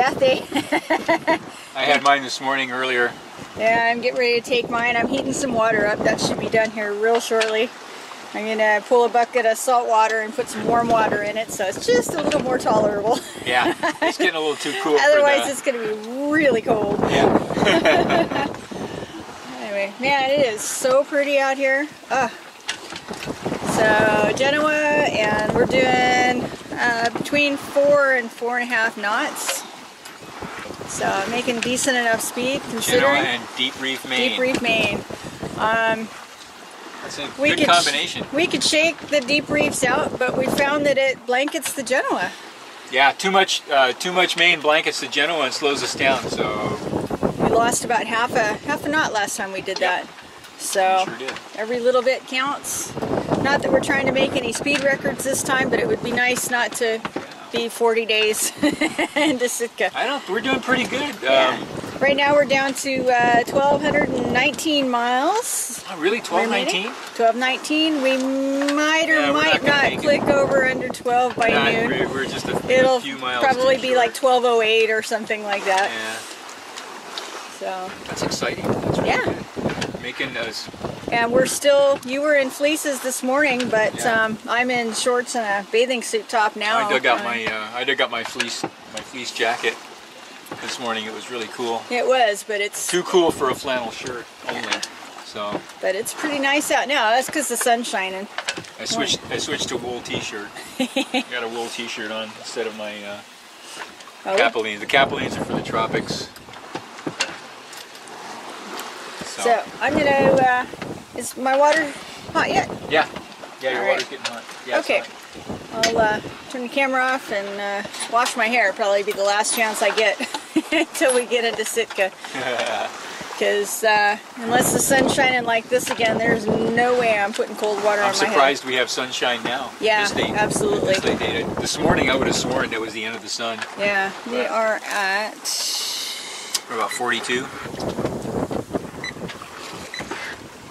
bath day. I had mine this morning earlier. Yeah, I'm getting ready to take mine. I'm heating some water up. That should be done here real shortly. I'm going to pull a bucket of salt water and put some warm water in it so it's just a little more tolerable. Yeah, it's getting a little too cool. Otherwise it's going to be really cold. Yeah. Anyway, man, it is so pretty out here. So Genoa, and we're doing between 4 and 4.5 knots. So making decent enough speed considering. Genoa and Deep Reef, Maine. Deep Reef, Maine. That's a good combination. We could shake the Deep Reefs out, but we found that it blankets the Genoa. Yeah, too much Maine blankets the Genoa and slows us down. So we lost about half a knot last time we did that. So sure did. Every little bit counts. Not that we're trying to make any speed records this time, but it would be nice not to be 40 days into Sitka. I don't. We're doing pretty good. Yeah. Right now we're down to 1,219 miles. Oh, really? 1219? 1219. We might or might not click over under 12 by noon. We're just a few miles. It'll probably be like 1208 or something like that. Yeah. So. That's exciting. That's really good. Making us. And we're still. You were in fleeces this morning, but I'm in shorts and a bathing suit top now. I dug out my fleece jacket this morning. It was really cool. It was, but it's too cool for a flannel shirt only. So. But it's pretty nice out now. That's because the sun's shining. I switched to wool t-shirt. Got a wool t-shirt on instead of my capelines. The capelines are for the tropics. So I'm gonna. Is my water hot yet? Yeah. Yeah, your water's getting hot. Yeah, okay. I'll turn the camera off and wash my hair. Probably be the last chance I get until we get into Sitka. Because unless the sun's shining like this again, there's no way I'm putting cold water on my head. I'm surprised we have sunshine now. Yeah, absolutely. This morning I would have sworn it was the end of the sun. Yeah, we are at... We're about 42.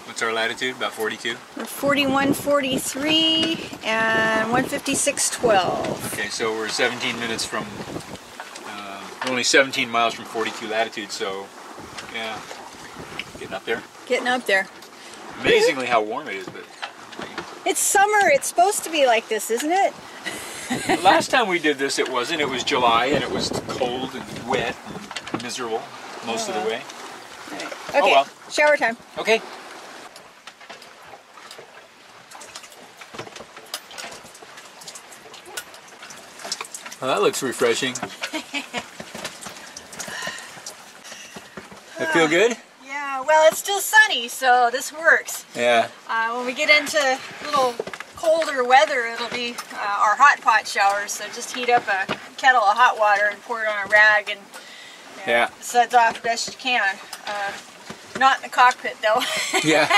What's our latitude? About 42? We're 41.43 and 156.12. Okay, so we're 17 minutes from... we're only 17 miles from 42 latitude, so... Yeah, getting up there. Getting up there. Amazingly how warm it is, but... It's summer. It's supposed to be like this, isn't it? Last time we did this, it wasn't. It was July, and it was cold and wet and miserable most of the way. Right. Okay, oh, well. Shower time. Okay. Well, that looks refreshing. That feel good? Yeah, well, it's still sunny, so this works. Yeah. When we get into a little colder weather, it'll be our hot pot showers. So just heat up a kettle of hot water and pour it on a rag and suds off best you can. Not in the cockpit, though. Yeah,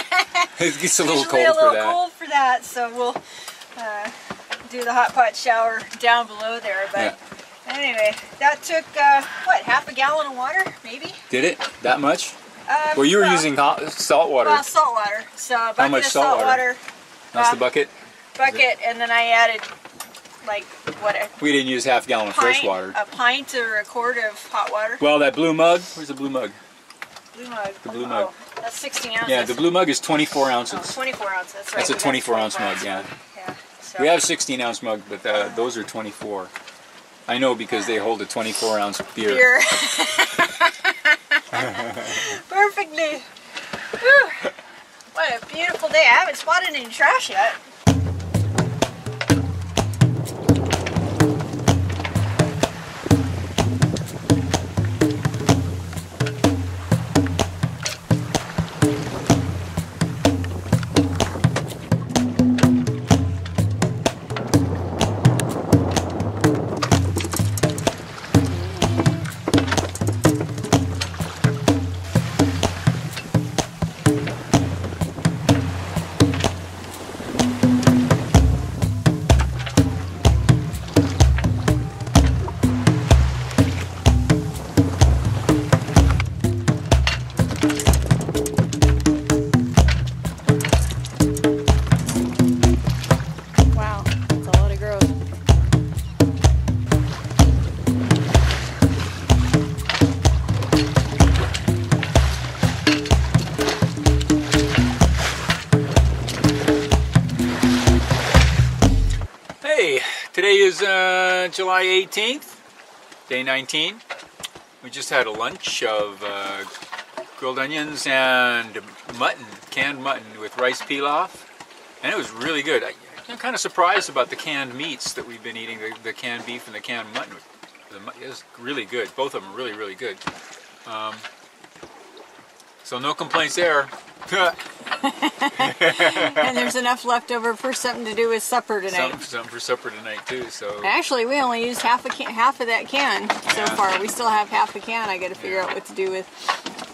it gets a little cold for that. Usually a little cold for that, so we'll do the hot pot shower down below there. But anyway, that took, what, half a gallon of water, maybe? Did it? That much? Well, you were using salt water. Well, salt water. So a bucket How much of salt water. That's the bucket? Bucket, and then I added, like, what? We didn't use half a gallon of fresh water. A pint or a quart of hot water. Well, that blue mug, where's the blue mug? Blue mug. The blue mug. Oh, that's 16 ounces. Yeah, the blue mug is 24 ounces. Oh, 24 ounces, that's right. That's a 24-ounce mug, yeah. So. We have 16-ounce mug, but those are 24. I know because they hold a 24-ounce beer. Perfectly. Whew. What a beautiful day. I haven't spotted any trash yet. July 18th, day 19. We just had a lunch of grilled onions and mutton, canned mutton with rice pilaf, and it was really good. I'm kind of surprised about the canned meats that we've been eating, the canned beef and the canned mutton. It was really good. Both of them are really, really good. So no complaints there. And there's enough left over for something to do with supper tonight. Something for supper tonight too. So actually, we only used half of that can so far. We still have half a can. I got to figure out what to do with.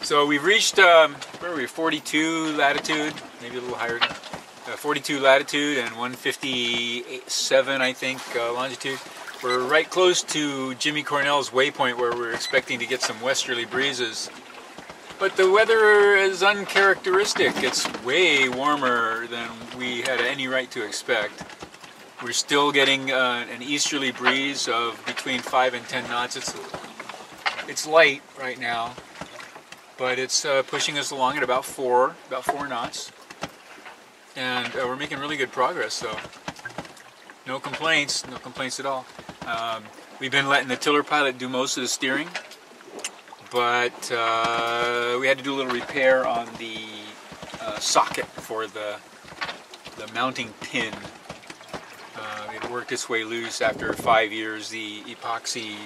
So we've reached where are we? 42 latitude, maybe a little higher. 42 latitude and 157, I think, longitude. We're right close to Jimmy Cornell's waypoint, where we're expecting to get some westerly breezes. But the weather is uncharacteristic. It's way warmer than we had any right to expect. We're still getting an easterly breeze of between 5 and 10 knots. It's light right now, but it's pushing us along at about 4 knots. And we're making really good progress, so no complaints at all. We've been letting the tiller pilot do most of the steering. But we had to do a little repair on the socket for the mounting pin. It worked its way loose after 5 years. The epoxy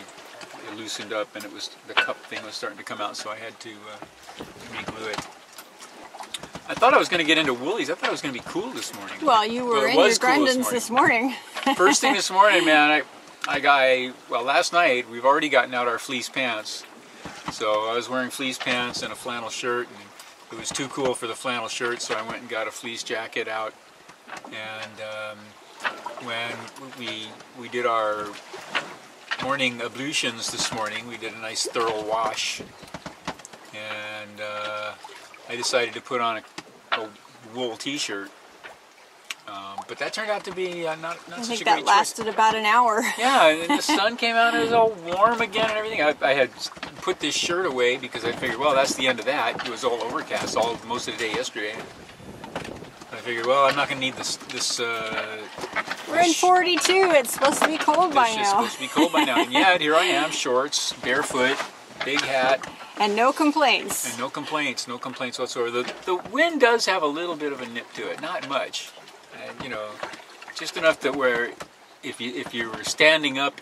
loosened up, and the cup thing was starting to come out, so I had to re-glue it. I thought I was going to get into woolies. I thought it was going to be cool this morning. Well, you were in your Grendons this morning. First thing this morning, man, well, last night we've already gotten out our fleece pants. So I was wearing fleece pants and a flannel shirt, and it was too cool for the flannel shirt, so I went and got a fleece jacket out. And when we did our morning ablutions this morning, we did a nice thorough wash, and I decided to put on a wool t-shirt. But that turned out to be not such a great choice. I think that lasted about an hour. Yeah, and the sun came out and it was all warm again and everything. I had put this shirt away because I figured, well, that's the end of that. It was all overcast most of the day yesterday. I figured, well, I'm not going to need this we're in 42. It's supposed to be cold by now. It's supposed to be cold by now. And yet, here I am, shorts, barefoot, big hat. And no complaints. And no complaints whatsoever. The wind does have a little bit of a nip to it, not much. And, you know, just enough that where if you were standing up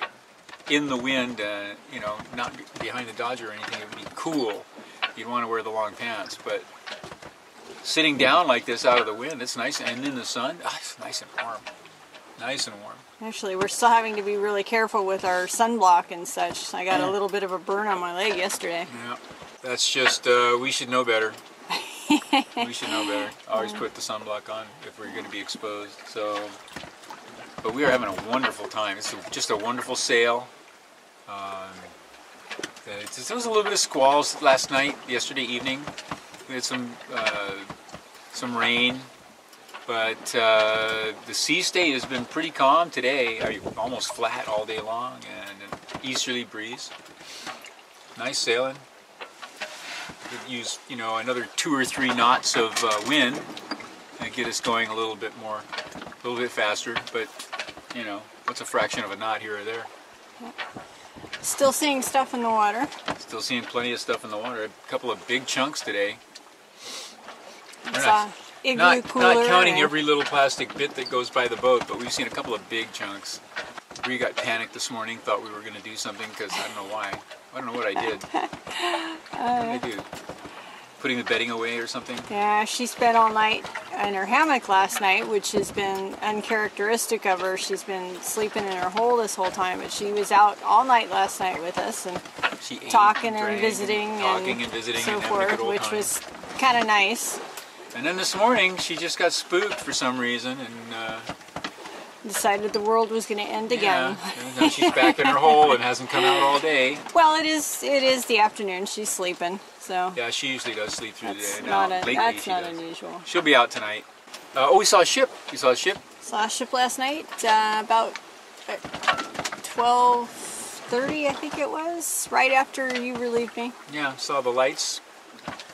in the wind, you know, not behind the Dodger or anything, it would be cool. You'd want to wear the long pants. But sitting down like this out of the wind, it's nice. And in the sun, it's nice and warm. Nice and warm. Actually, we're still having to be really careful with our sunblock and such. I got a little bit of a burn on my leg yesterday. Yeah, that's just, we should know better. We should know better. Always put the sunblock on if we're going to be exposed. So, but we are having a wonderful time. It's just a wonderful sail. There was a little bit of squalls yesterday evening. We had some rain, but the sea state has been pretty calm today. Almost flat all day long, and an easterly breeze. Nice sailing. Could use, you know, another 2 or 3 knots of wind and get us going a little bit faster. But you know, what's a fraction of a knot here or there? Still seeing stuff in the water. Still seeing plenty of stuff in the water. A couple of big chunks today. It's not counting every little plastic bit that goes by the boat, but we've seen a couple of big chunks. Bree got panicked this morning, thought we were going to do something because I don't know why. I don't know what I did. What did I do? Putting the bedding away or something? Yeah, she spent all night in her hammock last night, which has been uncharacteristic of her. She's been sleeping in her hole this whole time, but she was out all night last night with us and talking and visiting and so forth, which was kind of nice. And then this morning, she just got spooked for some reason and decided the world was going to end again. And now she's back in her hole and hasn't come out all day. Well, it is the afternoon. She's sleeping, so. Yeah, she usually does sleep through the day. That's not unusual. She'll be out tonight. Oh, we saw a ship. You saw a ship? Saw a ship last night, about 12:30, I think it was, right after you relieved me. Yeah, saw the lights.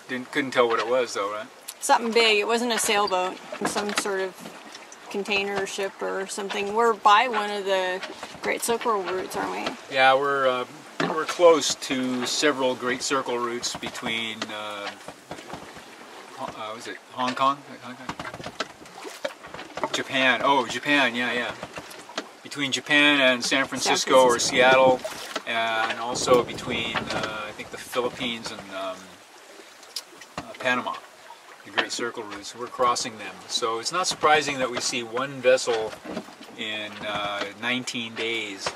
Couldn't tell what it was though, right? Something big. It wasn't a sailboat. Some sort of container ship or something. We're by one of the Great Circle routes, aren't we? Yeah, we're close to several Great Circle routes between was it Hong Kong? Japan. Oh, Japan. Yeah. Between Japan and San Francisco or Seattle, and also between I think the Philippines and Panama. The Great Circle routes. We're crossing them, so it's not surprising that we see one vessel in 19 days.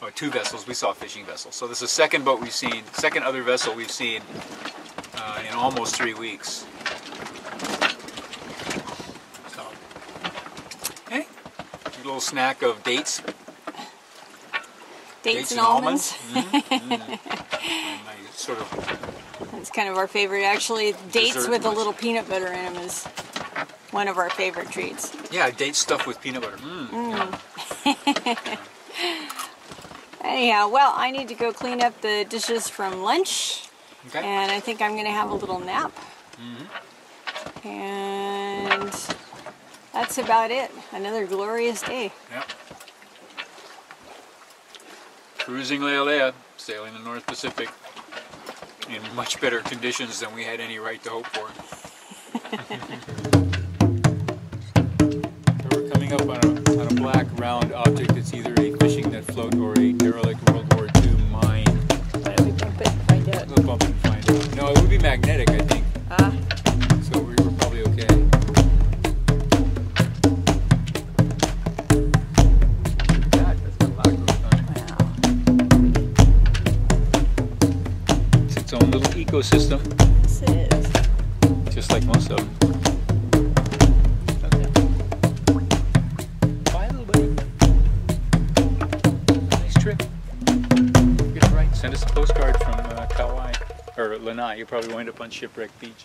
Or 2 vessels. We saw fishing vessels. So this is the second boat we've seen, second other vessel we've seen in almost 3 weeks. So, hey, a little snack of dates. Dates and almonds. And I sort of. That's kind of our favorite. Actually, dates Dessert with a was- little peanut butter in them is one of our favorite treats. Yeah, date stuffed with peanut butter. Anyhow, well, I need to go clean up the dishes from lunch, Okay. and I think I'm going to have a little nap. And that's about it. Another glorious day. Yep. Cruising Lealea, sailing the North Pacific in much better conditions than we had any right to hope for. So we're coming up on a black round object. It's either a fishing net float or a derelict World War II mine. Why don't we bump it and find out? We'll bump and find out. No, it would be magnetic, I think. So we're probably okay. That's got black roof on it. It's its own little ecosystem, This is. just like most of them. Bye, little buddy. Nice trip. Get it right. Send us a postcard from Kauai or Lanai. You'll probably wind up on Shipwreck Beach.